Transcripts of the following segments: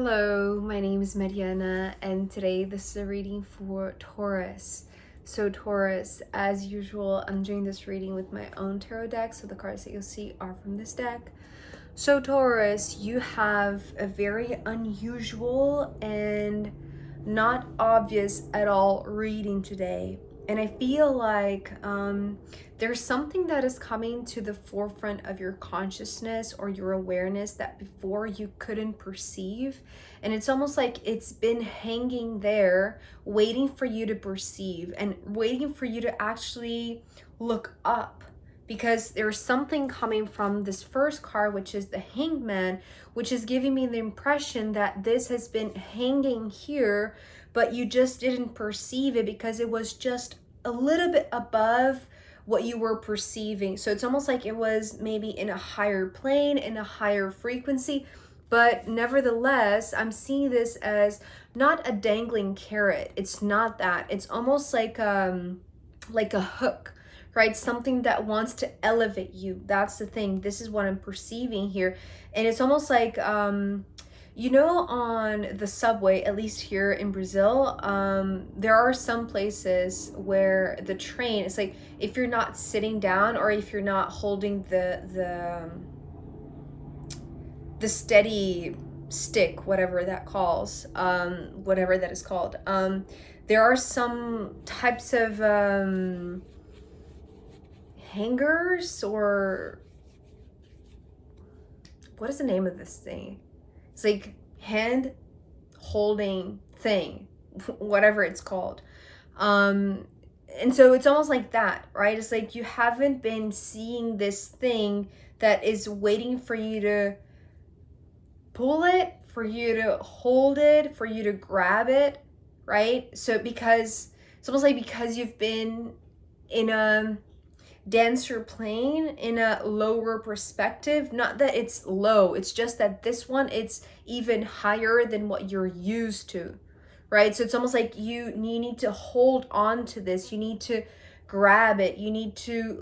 Hello, my name is Mariana, and today this is a reading for Taurus. So Taurus, as usual, I'm doing this reading with my own tarot deck, so the cards that you'll see are from this deck. So Taurus, you have a very unusual and not obvious at all reading today. And I feel like there's something that is coming to the forefront of your consciousness or your awareness that before you couldn't perceive. And it's almost like it's been hanging there, waiting for you to perceive and waiting for you to actually look up. Because there's something coming from this first card, which is the Hanged Man, which is giving me the impression that this has been hanging here, but you just didn't perceive it because it was just a little bit above what you were perceiving. So it's almost like it was maybe in a higher plane, in a higher frequency, but nevertheless, I'm seeing this as not a dangling carrot. It's not that. It's almost like a hook, right? Something that wants to elevate you. That's the thing. This is what I'm perceiving here. And it's almost like, you know, on the subway, at least here in Brazil, there are some places where the train, it's like if you're not sitting down or if you're not holding the steady stick, whatever that calls, whatever that is called, there are some types of hangers, or what is the name of this thing? It's like hand holding thing, whatever it's called. And so it's almost like that, right? It's like you haven't been seeing this thing that is waiting for you to pull it, for you to hold it, for you to grab it, right? So because it's almost like because you've been in a denser plane, in a lower perspective, not that it's low, it's just that this one, it's even higher than what you're used to, right? So it's almost like you need to hold on to this, you need to grab it, you need to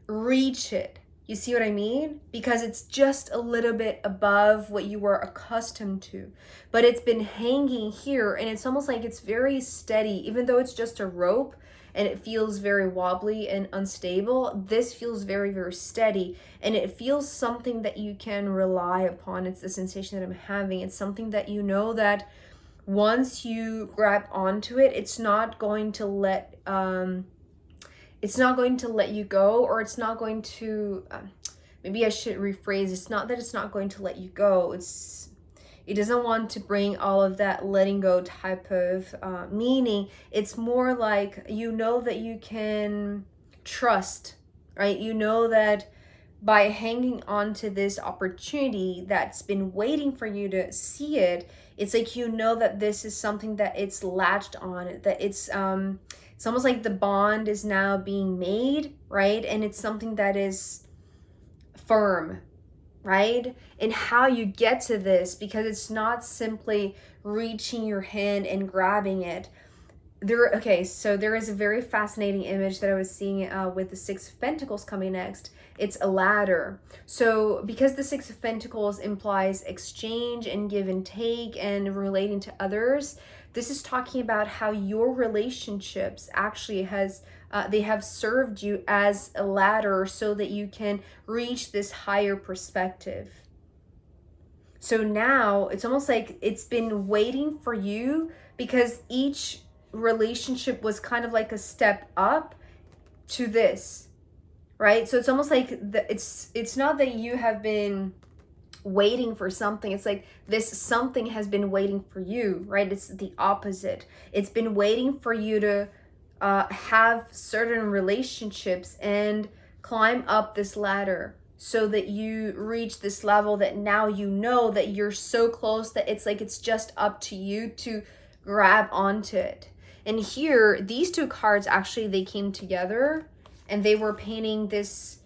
reach it. You see what I mean? Because it's just a little bit above what you were accustomed to, but it's been hanging here, and it's almost like it's very steady, even though it's just a rope and it feels very wobbly and unstable. This feels very, very steady, and it feels something that you can rely upon. It's the sensation that I'm having. It's something that you know that once you grab onto it, it's not going to let you go, or it's not going to maybe I should rephrase. It's not that it's not going to let you go. It doesn't want to bring all of that letting go type of meaning. It's more like, you know, that you can trust, right? You know that by hanging on to this opportunity that's been waiting for you to see it, it's like, you know, that this is something that it's latched on, that it's almost like the bond is now being made, right? And it's something that is firm, right? And how you get to this, because it's not simply reaching your hand and grabbing it. So there is a very fascinating image that I was seeing with the Six of Pentacles coming next. It's a ladder. So because the Six of Pentacles implies exchange and give and take and relating to others, this is talking about how your relationships actually they have served you as a ladder so that you can reach this higher perspective. So now it's almost like it's been waiting for you, because each relationship was kind of like a step up to this, right? So it's almost like it's not that you have been waiting for something. It's like this something has been waiting for you, right? It's the opposite. It's been waiting for you to have certain relationships and climb up this ladder so that you reach this level that now you know that you're so close that it's like it's just up to you to grab onto it. And here, these two cards, actually, they came together and they were painting this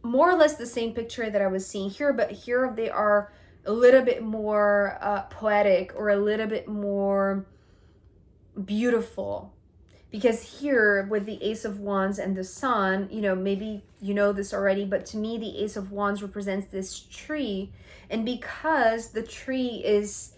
more or less the same picture that I was seeing here, but here they are a little bit more poetic, or a little bit more beautiful. Because here with the Ace of Wands and the Sun, you know, maybe you know this already, but to me the Ace of Wands represents this tree. And because the tree is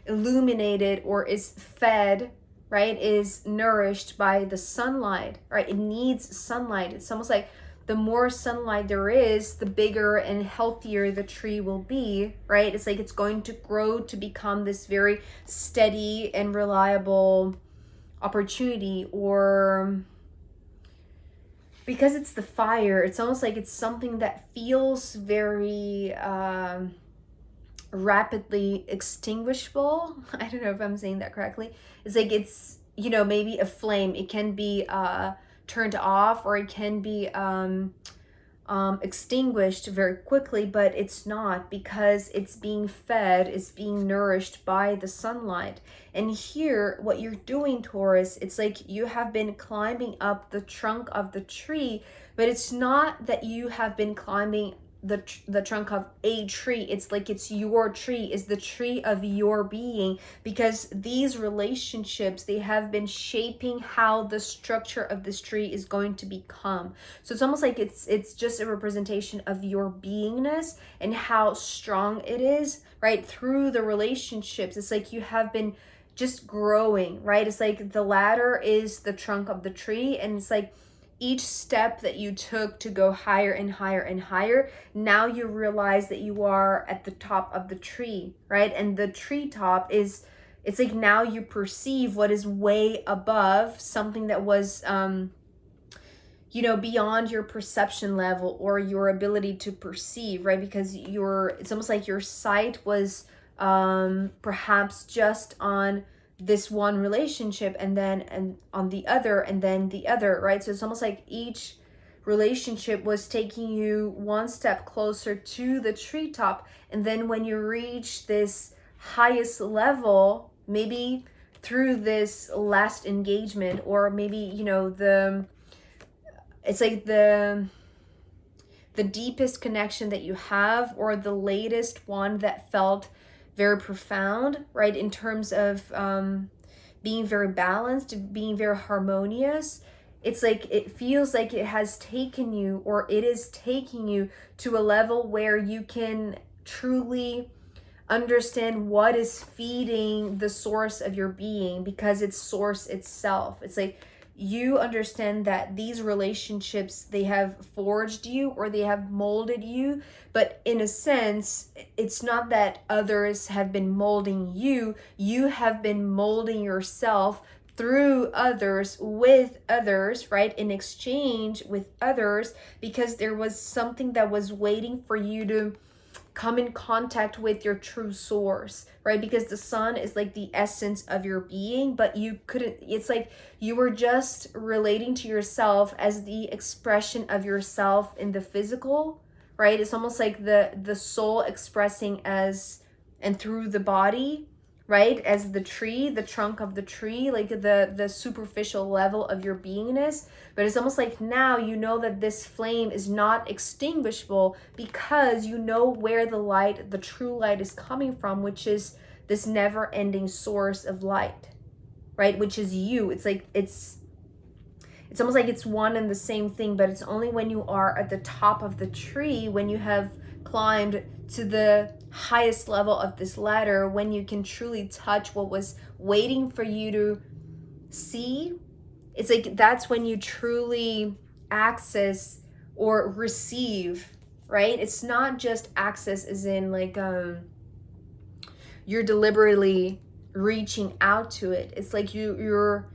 illuminated or is fed, right, is nourished by the sunlight, right? It needs sunlight. It's almost like the more sunlight there is, the bigger and healthier the tree will be, right? It's like it's going to grow to become this very steady and reliable opportunity. Or because it's the fire, it's almost like it's something that feels very rapidly extinguishable. I don't know if I'm saying that correctly. It's like it's, you know, maybe a flame. It can be turned off, or it can be extinguished very quickly, but it's not, because it's being fed, it's being nourished by the sunlight. And here, what you're doing, Taurus, it's like you have been climbing up the trunk of the tree, but it's not that you have been climbing the trunk of a tree. It's like it's your tree, is the tree of your being, because these relationships, they have been shaping how the structure of this tree is going to become. So it's almost like it's just a representation of your beingness and how strong it is, right? Through the relationships, it's like you have been just growing, right? It's like the ladder is the trunk of the tree, and it's like each step that you took to go higher and higher and higher, now you realize that you are at the top of the tree, right? And the treetop is, it's like now you perceive what is way above, something that was you know, beyond your perception level or your ability to perceive, right? Because it's almost like your sight was perhaps just on this one relationship, and on the other, and then the other, right? So it's almost like each relationship was taking you one step closer to the treetop, and then when you reach this highest level, maybe through this last engagement, or maybe, you know, it's like the deepest connection that you have, or the latest one that felt very profound, right? In terms of being very balanced, being very harmonious. It's like it feels like it has taken you, or it is taking you to a level where you can truly understand what is feeding the source of your being, because it's source itself. It's like you understand that these relationships, they have forged you, or they have molded you, but in a sense, it's not that others have been molding you. You have been molding yourself through others, with others, right? In exchange with others, because there was something that was waiting for you to come in contact with your true source, right? Because the sun is like the essence of your being, but you couldn't, it's like you were just relating to yourself as the expression of yourself in the physical, right? It's almost like the soul expressing as, and through the body, right? As the tree, the trunk of the tree, like the superficial level of your beingness. But it's almost like now you know that this flame is not extinguishable, because you know where the light, the true light, is coming from, which is this never-ending source of light, right? Which is you. It's like it's almost like it's one and the same thing, but it's only when you are at the top of the tree, when you have climbed to the highest level of this ladder, when you can truly touch what was waiting for you to see. It's like that's when you truly access or receive, right? It's not just access as in like you're deliberately reaching out to it. It's like you're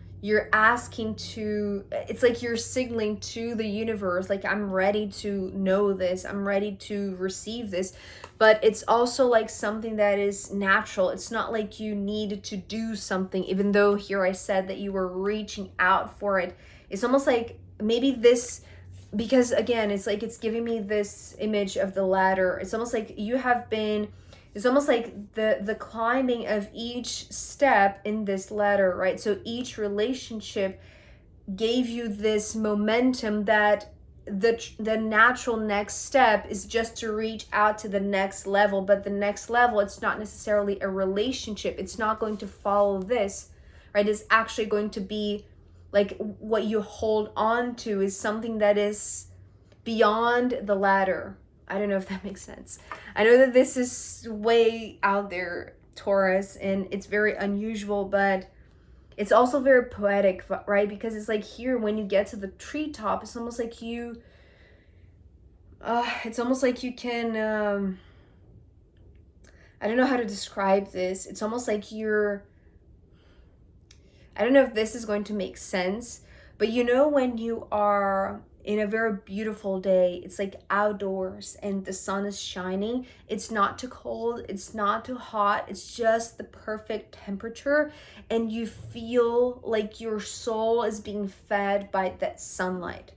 asking to, it's like you're signaling to the universe, like, I'm ready to know this, I'm ready to receive this. But it's also like something that is natural. It's not like you need to do something, even though here I said that you were reaching out for it. It's almost like maybe this, because again, it's like it's giving me this image of the ladder. It's almost like you have been, it's almost like the climbing of each step in this ladder, right? So each relationship gave you this momentum that the natural next step is just to reach out to the next level. But the next level, it's not necessarily a relationship. It's not going to follow this, right? It's actually going to be like what you hold on to is something that is beyond the ladder. I don't know if that makes sense. I know that this is way out there, Taurus, and it's very unusual, but it's also very poetic, right? Because it's like here, when you get to the treetop, it's almost like you can, I don't know how to describe this. It's almost like I don't know if this is going to make sense, but you know, when you are in a very beautiful day, it's like outdoors and the sun is shining. It's not too cold, it's not too hot, it's just the perfect temperature, and you feel like your soul is being fed by that sunlight,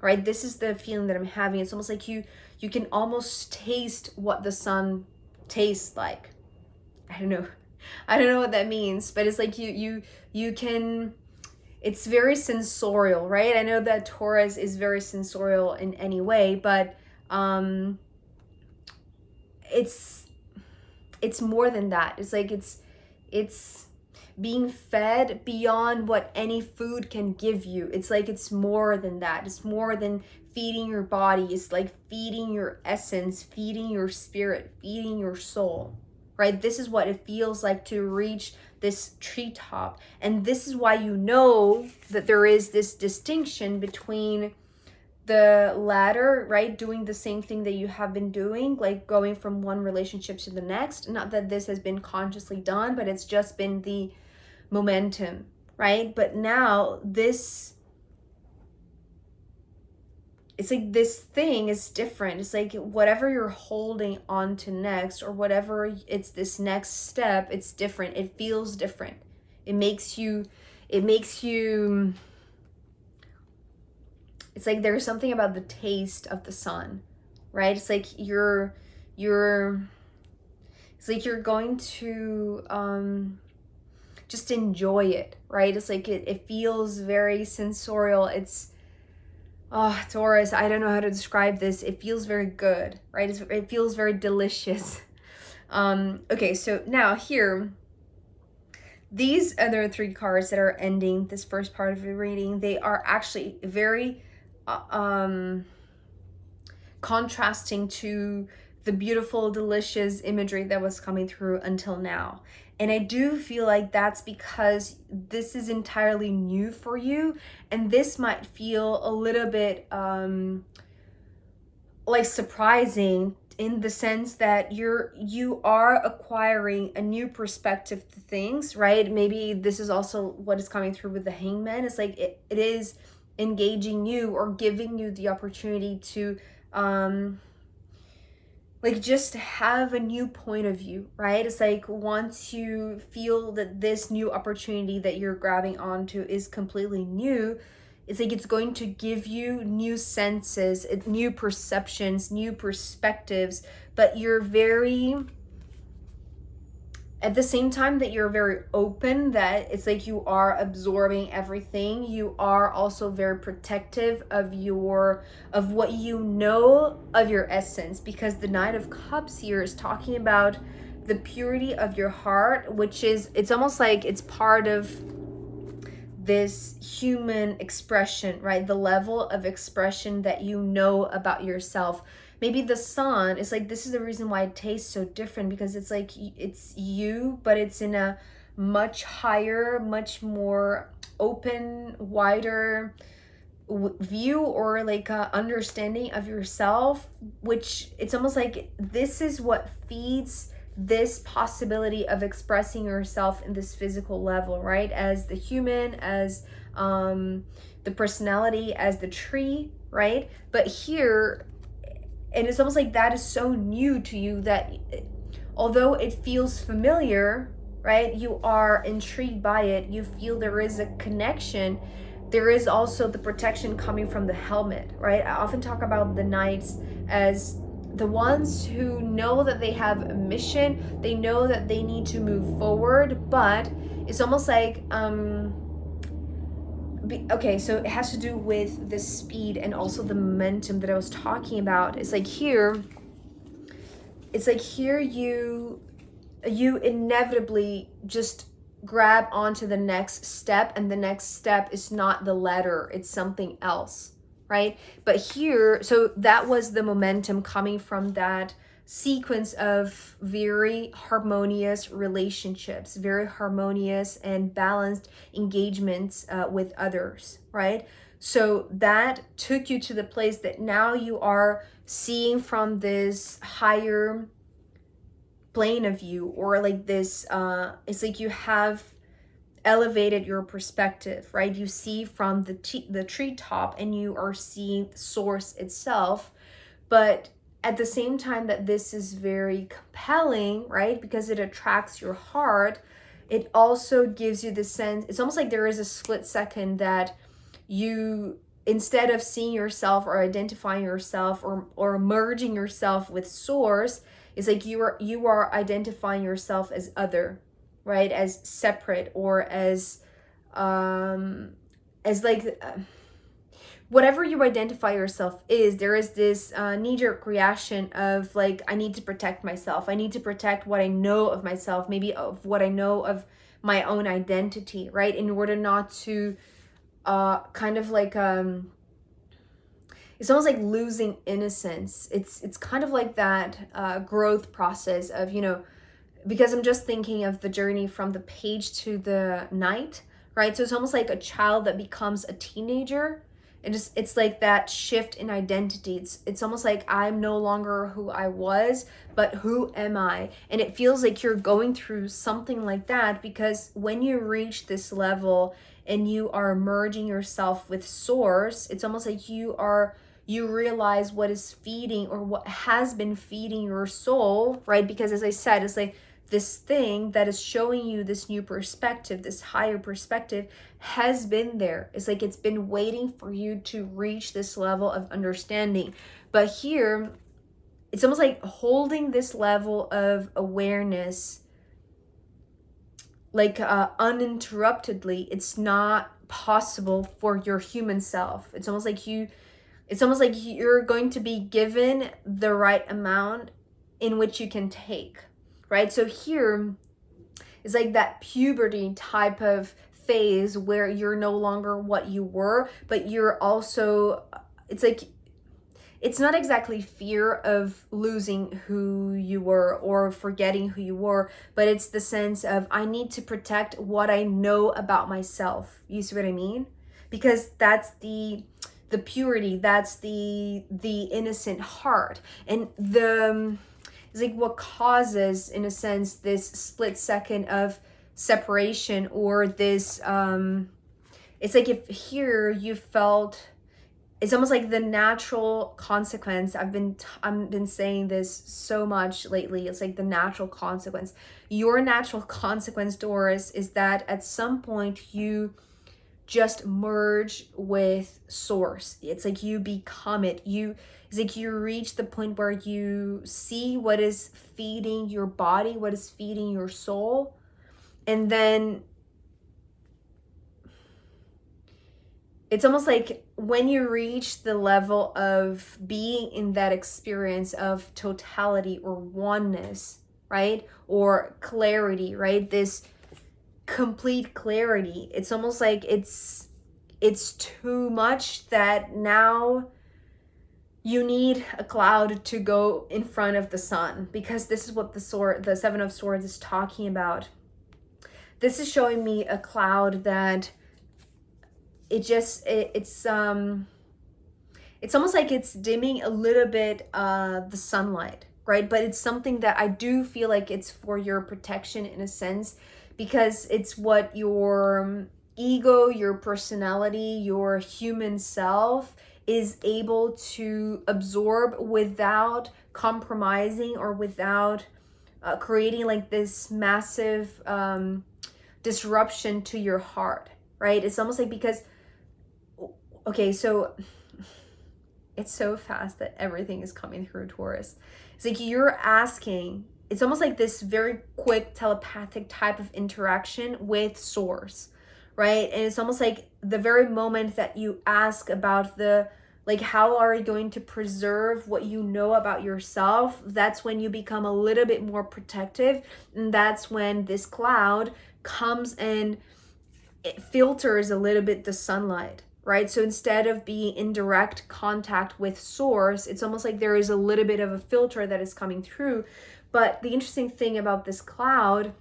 right? This is the feeling that I'm having. It's almost like you can almost taste what the sun tastes like. I don't know what that means, but it's like you can, it's very sensorial, right? I know that Taurus is very sensorial in any way, but it's more than that. It's like it's being fed beyond what any food can give you. It's like it's more than that. It's more than feeding your body. It's like feeding your essence, feeding your spirit, feeding your soul, right? This is what it feels like to reach this treetop. And this is why you know that there is this distinction between the ladder, right? Doing the same thing that you have been doing, like going from one relationship to the next. Not that this has been consciously done, but it's just been the momentum, right? But now this, it's like this thing is different. It's like whatever you're holding on to next, or whatever it's this next step, it's different. It feels different. It makes you, it's like there's something about the taste of the sun, right? It's like it's like you're going to just enjoy it, right? It's like it feels very sensorial. It's, oh, Taurus, I don't know how to describe this. It feels very good, right? It feels very delicious. Okay, so now here, these other 3 cards that are ending this first part of the reading, they are actually very contrasting to the beautiful, delicious imagery that was coming through until now. And I do feel like that's because this is entirely new for you, and this might feel a little bit like surprising, in the sense that you are acquiring a new perspective to things, right? Maybe this is also what is coming through with the Hangman. It's like it is engaging you, or giving you the opportunity to like just have a new point of view, right? It's like once you feel that this new opportunity that you're grabbing onto is completely new, it's like it's going to give you new senses, new perceptions, new perspectives, but you're very, at the same time that you're very open, that it's like you are absorbing everything, you are also very protective of what you know of your essence, because the Knight of Cups here is talking about the purity of your heart, which is, it's almost like it's part of this human expression, right? The level of expression that you know about yourself. Maybe the sun is like, this is the reason why it tastes so different, because it's like it's you, but it's in a much higher, much more open, wider view, or like a understanding of yourself, which it's almost like this is what feeds this possibility of expressing yourself in this physical level, right? As the human, as the personality, as the tree, right? But here, and it's almost like that is so new to you that although it feels familiar, right, you are intrigued by it, you feel there is a connection. There is also the protection coming from the helmet, right? I often talk about the knights as the ones who know that they have a mission, they know that they need to move forward, but it's almost like okay, so it has to do with the speed and also the momentum that I was talking about. It's like here you inevitably just grab onto the next step, and the next step is not the letter, it's something else, right? But here, so that was the momentum coming from that sequence of very harmonious relationships, very harmonious and balanced engagements with others, right? So that took you to the place that now you are seeing from this higher plane of you, or like this it's like you have elevated your perspective, right? You see from the treetop, and you are seeing the source itself. But at the same time that this is very compelling, right, because it attracts your heart, it also gives you the sense, it's almost like there is a split second that you, instead of seeing yourself or identifying yourself or merging yourself with source, it's like you are identifying yourself as other, right, as separate, or as like whatever you identify yourself is. There is this knee-jerk reaction of like, I need to protect myself, I need to protect what I know of myself, maybe of what I know of my own identity, right, in order not to kind of like it's almost like losing innocence. It's kind of like that growth process of, you know, because I'm just thinking of the journey from the page to the knight, right? So it's almost like a child that becomes a teenager. It's like that shift in identity. It's almost like I'm no longer who I was, but who am I? And it feels like you're going through something like that, because when you reach this level and you are merging yourself with source, it's almost like you realize what is feeding, or what has been feeding your soul, right? Because as I said, it's like this thing that is showing you this new perspective, this higher perspective, has been there. It's like it's been waiting for you to reach this level of understanding. But here, it's almost like holding this level of awareness like uninterruptedly, it's not possible for your human self. It's almost like you're going to be given the right amount in which you can take, right? So here is like that puberty type of phase where you're no longer what you were, but you're also, it's like, it's not exactly fear of losing who you were or forgetting who you were, but it's the sense of, I need to protect what I know about myself. You see what I mean? Because that's the purity, that's the innocent heart. And it's like what causes, in a sense, this split second of separation, or this it's like if here you felt, it's almost like the natural consequence. I've been saying this so much lately. It's like the natural consequence. Your natural consequence, Taurus, is that at some point you just merge with source. It's like you become it. It's like you reach the point where you see what is feeding your body, what is feeding your soul, and then it's almost like when you reach the level of being in that experience of totality or oneness, right? Or clarity, right? This complete clarity. It's almost like it's too much that now you need a cloud to go in front of the sun, because this is what the Seven of Swords is talking about. This is showing me a cloud that it's almost like it's dimming a little bit the sunlight, right? But it's something that I do feel like it's for your protection in a sense, because it's what your ego, your personality, your human self is able to absorb without compromising, or without creating like this massive disruption to your heart, right? It's almost like, because okay, so it's so fast that everything is coming through, Taurus. It's like you're asking, it's almost like this very quick telepathic type of interaction with source, right? And it's almost like the very moment that you ask about the Like, how are you going to preserve what you know about yourself? That's when you become a little bit more protective. And that's when this cloud comes and it filters a little bit the sunlight, right? So instead of being in direct contact with source, it's almost like there is a little bit of a filter that is coming through. But the interesting thing about this cloud,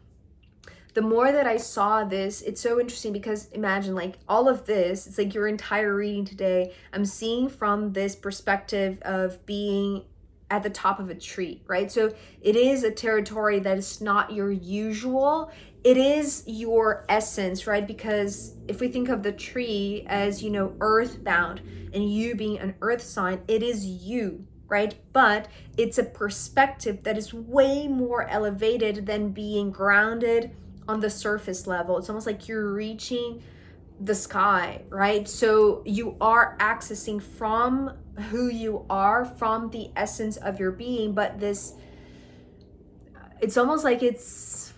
the more that I saw this, it's so interesting because imagine like all of this, it's like your entire reading today, I'm seeing from this perspective of being at the top of a tree, right? So it is a territory that is not your usual. It is your essence, right? Because if we think of the tree as, you know, earthbound and you being an earth sign, it is you, right? But it's a perspective that is way more elevated than being grounded on the surface level. It's almost like you're reaching the sky, right? So you are accessing from who you are, from the essence of your being, but this, it's almost like it's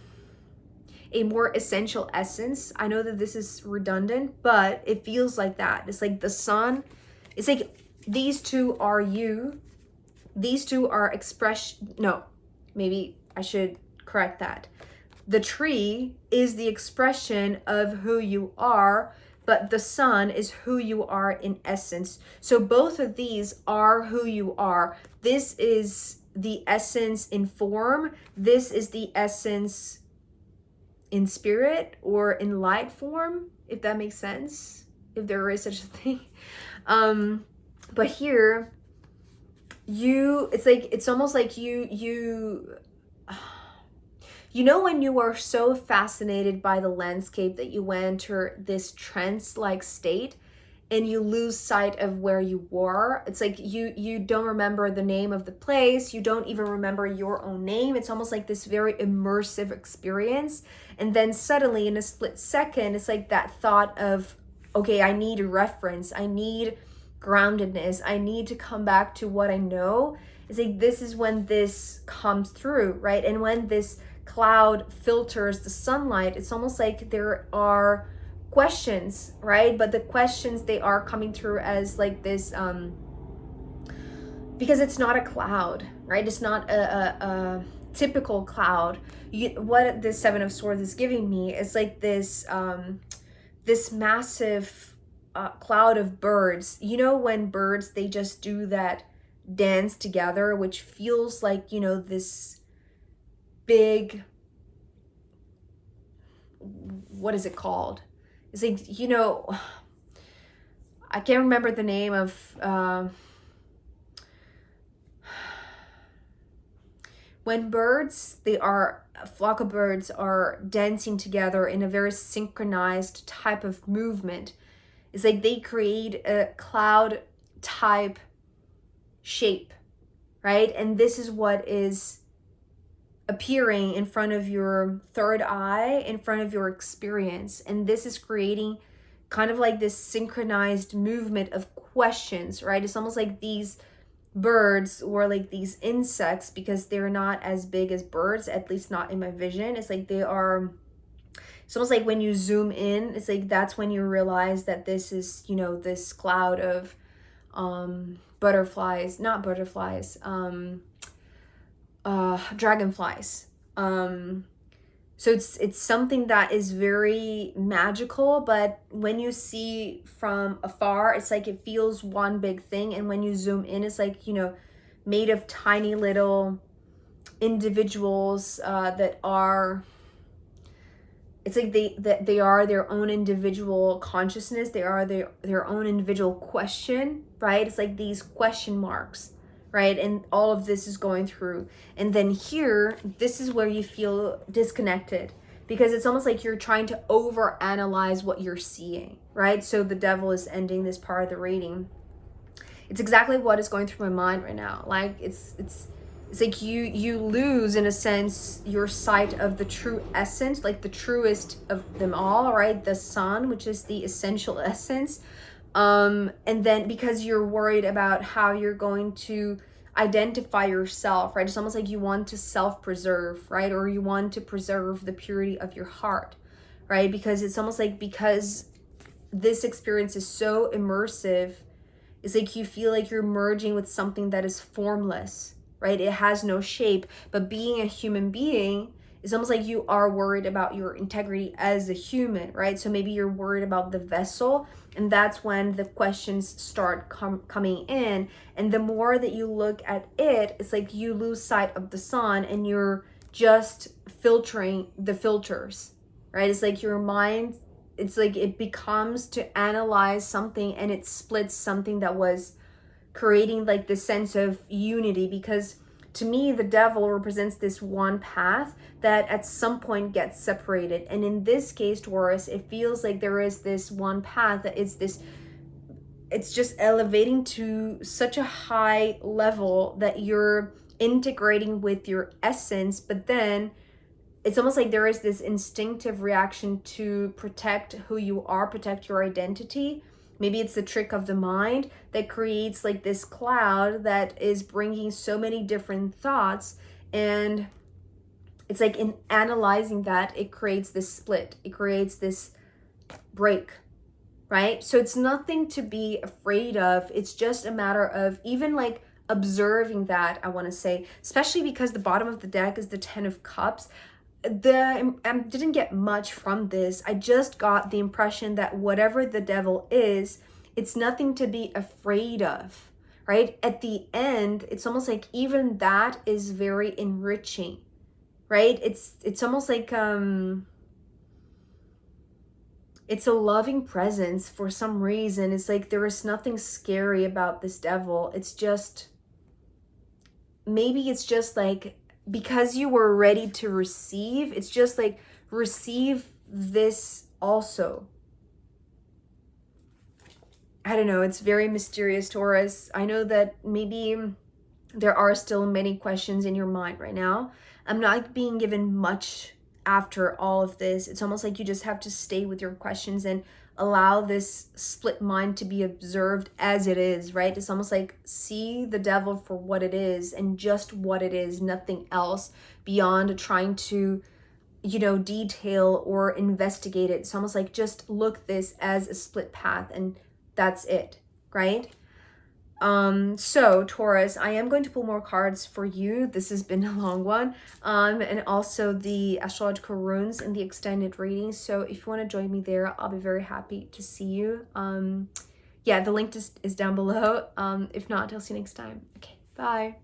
a more essential essence. I know that this is redundant, but it feels like that. It's like the sun, it's like these two are you, these two are expression, no, maybe I should correct that. The tree is the expression of who you are, but the sun is who you are in essence. So both of these are who you are. This is the essence in form. This is the essence in spirit or in light form, if that makes sense, if there is such a thing. But here, it's like, it's almost like you know, when you are so fascinated by the landscape that you enter this trance-like state and you lose sight of where you were. It's like you don't remember the name of the place. You don't even remember your own name. It's almost like this very immersive experience. And then suddenly in a split second, it's like that thought of, okay, I need a reference. I need groundedness. I need to come back to what I know. It's like this is when this comes through, right? And when this cloud filters the sunlight, it's almost like there are questions, right? But the questions, they are coming through as like this because it's not a cloud, right? It's not a typical cloud. What the Seven of Swords is giving me is like this this massive cloud of birds. You know, when birds, they just do that dance together, which feels like, you know, this big, what is it called? It's like, you know, I can't remember the name of when birds, a flock of birds are dancing together in a very synchronized type of movement. It's like they create a cloud type shape, right? And this is what is appearing in front of your third eye, in front of your experience. And this is creating kind of like this synchronized movement of questions, right? It's almost like these birds or like these insects, because they're not as big as birds, at least not in my vision. It's like they are, it's almost like when you zoom in, it's like that's when you realize that this is, you know, this cloud of butterflies, not butterflies, dragonflies. So it's something that is very magical, but when you see from afar, it's like it feels one big thing, and when you zoom in, it's like, you know, made of tiny little individuals that are, it's like they are their own individual consciousness. They are their own individual question, right? It's like these question marks, right? And all of this is going through. And then here, this is where you feel disconnected, because it's almost like you're trying to overanalyze what you're seeing, right? So the devil is ending this part of the reading. It's exactly what is going through my mind right now. Like it's like you lose, in a sense, your sight of the true essence, like the truest of them all, right? The sun, which is the essential essence. And then because you're worried about how you're going to identify yourself, right? It's almost like you want to self-preserve, right? Or you want to preserve the purity of your heart, right? Because it's almost like, because this experience is so immersive, It's like you feel like you're merging with something that is formless, right? It has no shape. But being a human being, it's almost like you are worried about your integrity as a human, right? So maybe you're worried about the vessel, and that's when the questions start coming in. And the more that you look at it, it's like you lose sight of the sun and you're just filtering the filters, right? It's like your mind, it's like it becomes to analyze something, and it splits something that was creating like this sense of unity. Because to me, the devil represents this one path that at some point gets separated. And in this case, Taurus, it feels like there is this one path that is this, it's just elevating to such a high level that you're integrating with your essence. But then it's almost like there is this instinctive reaction to protect who you are, protect your identity. Maybe it's the trick of the mind that creates like this cloud that is bringing so many different thoughts. And it's like in analyzing that, it creates this split, it creates this break, right? So it's nothing to be afraid of. It's just a matter of even like observing that, I want to say, especially because the bottom of the deck is the 10 of Cups. I didn't get much from this. I just got the impression that whatever the devil is, it's nothing to be afraid of, right? At the end, it's almost like even that is very enriching, right? It's almost like it's a loving presence for some reason. It's like there is nothing scary about this devil. It's just, maybe it's just like, because you were ready to receive, it's just like, receive this also. I don't know, it's very mysterious, Taurus. I know that maybe there are still many questions in your mind right now. I'm not being given much after all of this. It's almost like you just have to stay with your questions and allow this split mind to be observed as it is, right? It's almost like see the devil for what it is and just what it is, nothing else beyond trying to, you know, detail or investigate it. It's almost like just look this as a split path and that's it, right? So Taurus, I am going to pull more cards for you. This has been a long one. And also the astrological runes in the extended reading. So if you want to join me there, I'll be very happy to see you. Yeah, the link is down below. If not, I'll see you next time. Okay, bye.